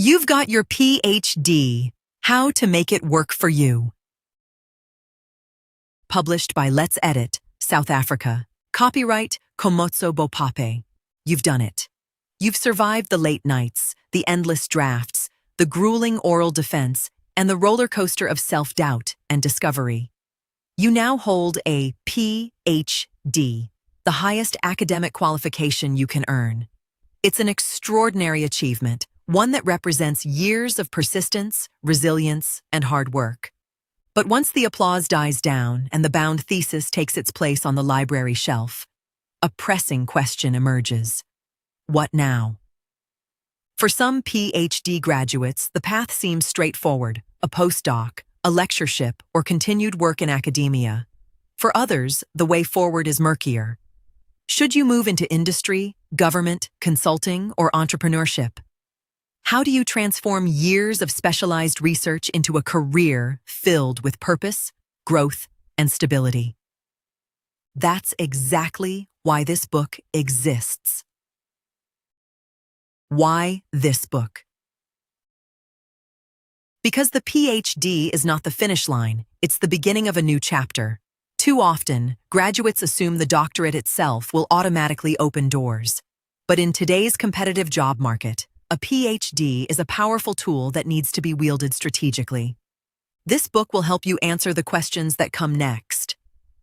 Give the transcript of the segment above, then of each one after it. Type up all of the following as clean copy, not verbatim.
You've got your PhD. How to make it work for you. Published by Let's Edit, South Africa. Copyright Khomotso Bopape. You've done it. You've survived the late nights, the endless drafts, the grueling oral defense, and the roller coaster of self-doubt and discovery. You now hold a PhD, the highest academic qualification you can earn. It's an extraordinary achievement, one that represents years of persistence, resilience, and hard work. But once the applause dies down and the bound thesis takes its place on the library shelf, a pressing question emerges. What now? For some PhD graduates, the path seems straightforward: a postdoc, a lectureship, or continued work in academia. For others, the way forward is murkier. Should you move into industry, government, consulting, or entrepreneurship? How do you transform years of specialized research into a career filled with purpose, growth, and stability? That's exactly why this book exists. Why this book? Because the PhD is not the finish line, it's the beginning of a new chapter. Too often, graduates assume the doctorate itself will automatically open doors. But in today's competitive job market, a PhD is a powerful tool that needs to be wielded strategically. This book will help you answer the questions that come next.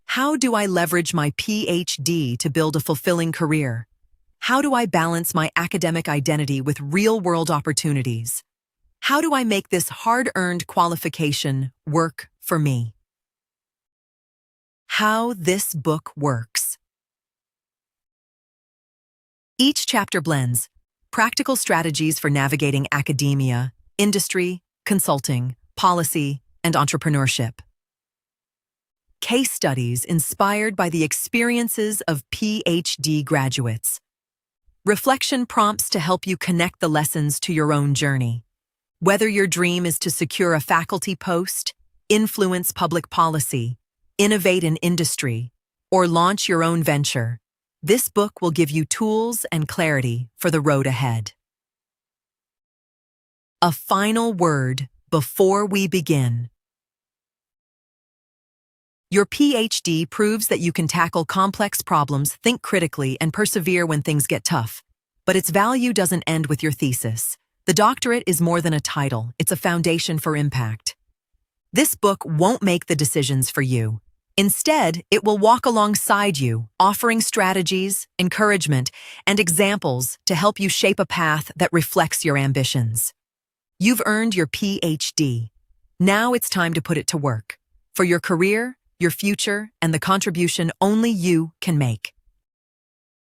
How do I leverage my PhD to build a fulfilling career? How do I balance my academic identity with real-world opportunities? How do I make this hard-earned qualification work for me? How this book works. Each chapter blends practical strategies for navigating academia, industry, consulting, policy, and entrepreneurship. Case studies inspired by the experiences of PhD graduates. Reflection prompts to help you connect the lessons to your own journey. Whether your dream is to secure a faculty post, influence public policy, innovate in industry, or launch your own venture, this book will give you tools and clarity for the road ahead. A final word before we begin. Your PhD proves that you can tackle complex problems, think critically, and persevere when things get tough. But its value doesn't end with your thesis. The doctorate is more than a title, it's a foundation for impact. This book won't make the decisions for you. Instead, it will walk alongside you, offering strategies, encouragement, and examples to help you shape a path that reflects your ambitions. You've earned your PhD. Now it's time to put it to work for your career, your future, and the contribution only you can make.